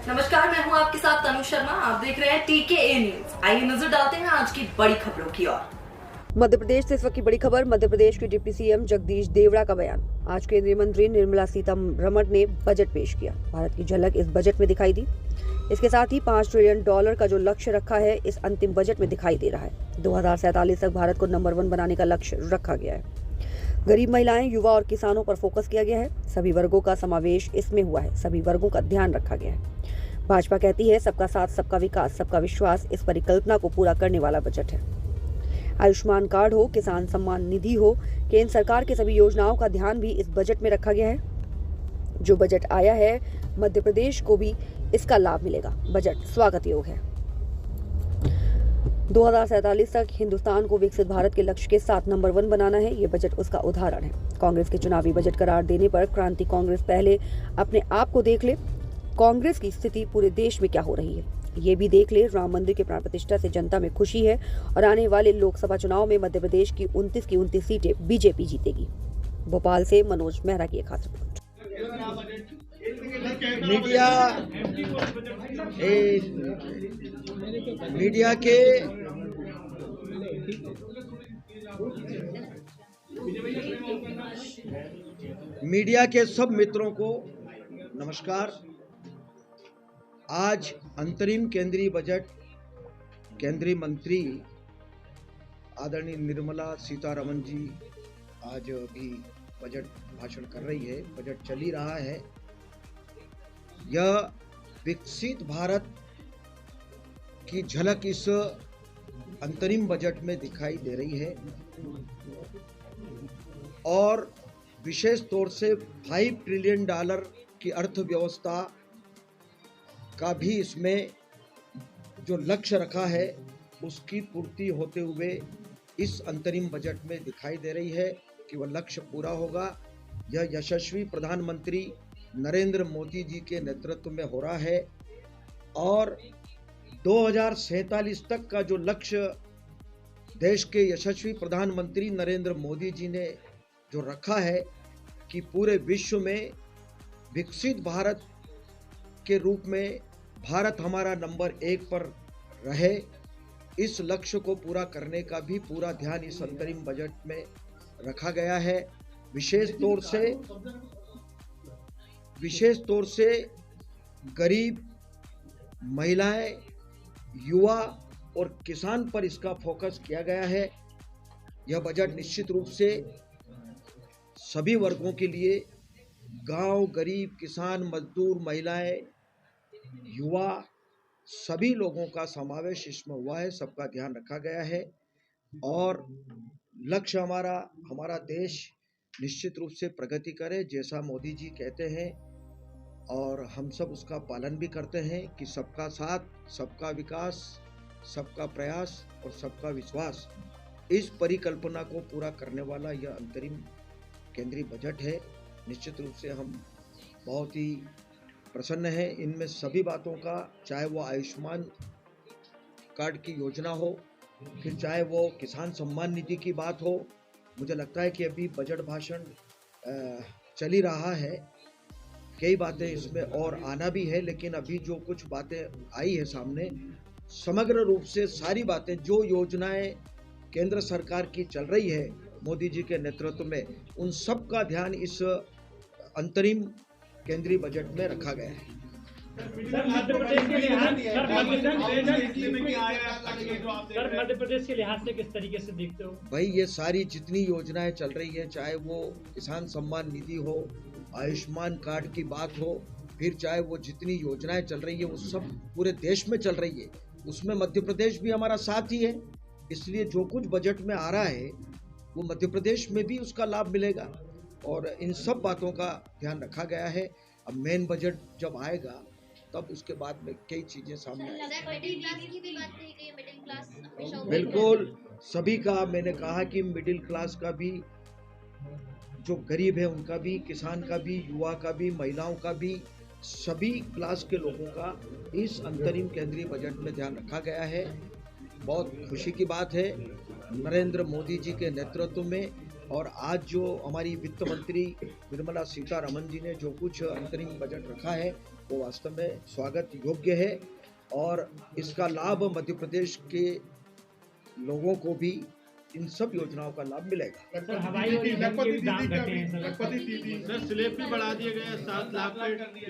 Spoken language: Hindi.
नमस्कार, मैं हूं आपके साथ तनु शर्मा। आप देख रहे हैं TKA न्यूज। आइए नजर डालते हैं आज की बड़ी खबरों की ओर। मध्य प्रदेश से इस वक्त की बड़ी खबर। मध्य प्रदेश के डिप्टी सीएम जगदीश देवड़ा का बयान। आज केंद्रीय मंत्री निर्मला सीतारमण ने बजट पेश किया। भारत की झलक इस बजट में दिखाई दी। इसके साथ ही $5 ट्रिलियन का जो लक्ष्य रखा है इस अंतिम बजट में दिखाई दे रहा है। 2047 तक भारत को नंबर 1 बनाने का लक्ष्य रखा गया है। गरीब महिलाएं, युवा और किसानों पर फोकस किया गया है। सभी वर्गों का समावेश इसमें हुआ है। सभी वर्गों का ध्यान रखा गया है। भाजपा कहती है सबका साथ, सबका विकास, सबका विश्वास इस परिकल्पना को पूरा करने वाला बजट है। आयुष्मान कार्ड हो, किसान सम्मान निधि हो, केंद्र सरकार की सभी योजनाओं का ध्यान भी इस बजट में रखा गया है। जो बजट आया है, मध्य प्रदेश को भी इसका लाभ मिलेगा। बजट स्वागत योग्य है। 2047 तक हिंदुस्तान को विकसित भारत के लक्ष्य के साथ नंबर 1 बनाना है। ये बजट उसका उदाहरण है। कांग्रेस के चुनावी बजट करार देने पर क्रांति कांग्रेस पहले अपने आप को देख ले। कांग्रेस की स्थिति पूरे देश में क्या हो रही है ये भी देख ले। राम मंदिर के प्राण प्रतिष्ठा से जनता में खुशी है और आने वाले लोकसभा चुनाव में मध्य प्रदेश की 29 सीटें बीजेपी जीतेगी। भोपाल से मनोज मेहरा की एक खास रिपोर्ट। मीडिया के सब मित्रों को नमस्कार। आज अंतरिम केंद्रीय बजट केंद्रीय मंत्री आदरणीय निर्मला सीतारमण जी आज भी बजट भाषण कर रही है। बजट चल ही रहा है। यह विकसित भारत की झलक इस अंतरिम बजट में दिखाई दे रही है और विशेष तौर से $5 ट्रिलियन की अर्थव्यवस्था का भी इसमें जो लक्ष्य रखा है उसकी पूर्ति होते हुए इस अंतरिम बजट में दिखाई दे रही है कि वह लक्ष्य पूरा होगा। यह यशस्वी प्रधानमंत्री नरेंद्र मोदी जी के नेतृत्व में हो रहा है और 2047 तक का जो लक्ष्य देश के यशस्वी प्रधानमंत्री नरेंद्र मोदी जी ने जो रखा है कि पूरे विश्व में विकसित भारत के रूप में भारत हमारा नंबर 1 पर रहे, इस लक्ष्य को पूरा करने का भी पूरा ध्यान इस अंतरिम बजट में रखा गया है। विशेष तौर से गरीब महिलाएं, युवा और किसान पर इसका फोकस किया गया है। यह बजट निश्चित रूप से सभी वर्गों के लिए, गांव, गरीब, किसान, मजदूर, महिलाएं, युवा, सभी लोगों का समावेश इसमें हुआ है। सबका ध्यान रखा गया है और लक्ष्य हमारा देश निश्चित रूप से प्रगति करे, जैसा मोदी जी कहते हैं और हम सब उसका पालन भी करते हैं कि सबका साथ, सबका विकास, सबका प्रयास और सबका विश्वास, इस परिकल्पना को पूरा करने वाला यह अंतरिम केंद्रीय बजट है। निश्चित रूप से हम बहुत ही प्रसन्न हैं इनमें सभी बातों का, चाहे वो आयुष्मान कार्ड की योजना हो, फिर चाहे वो किसान सम्मान निधि की बात हो। मुझे लगता है कि अभी बजट भाषण चल ही रहा है, कई बातें इसमें और आना भी है, लेकिन अभी जो कुछ बातें आई है सामने, समग्र रूप से सारी बातें, जो योजनाएं केंद्र सरकार की चल रही है मोदी जी के नेतृत्व में, उन सब का ध्यान इस अंतरिम केंद्रीय बजट में रखा गया है। मध्य प्रदेश के लिहाज से किस तरीके से देखते हो भाई? ये सारी जितनी योजनाएं चल रही है, चाहे वो किसान सम्मान निधि हो, आयुष्मान कार्ड की बात हो, फिर चाहे वो जितनी योजनाएं चल रही है वो सब पूरे देश में चल रही है, उसमें मध्य प्रदेश भी हमारा साथ ही है। इसलिए जो कुछ बजट में आ रहा है वो मध्य प्रदेश में भी उसका लाभ मिलेगा और इन सब बातों का ध्यान रखा गया है। अब मेन बजट जब आएगा तब उसके बाद में कई चीजें सामने आएंगी। बिल्कुल, सभी का मैंने कहा कि मिडिल क्लास का भी, जो गरीब है उनका भी, किसान का भी, युवा का भी, महिलाओं का भी, सभी क्लास के लोगों का इस अंतरिम केंद्रीय बजट में ध्यान रखा गया है। बहुत खुशी की बात है नरेंद्र मोदी जी के नेतृत्व में और आज जो हमारी वित्त मंत्री निर्मला सीतारमण जी ने जो कुछ अंतरिम बजट रखा है वो वास्तव में स्वागत योग्य है और इसका लाभ मध्य प्रदेश के लोगों को भी इन सब योजनाओं का लाभ मिलेगा। सर हवाई और ईंधन के भी दाम घटे हैं सर। सर स्लैब भी बढ़ा दिए गए हैं 7 लाख पे।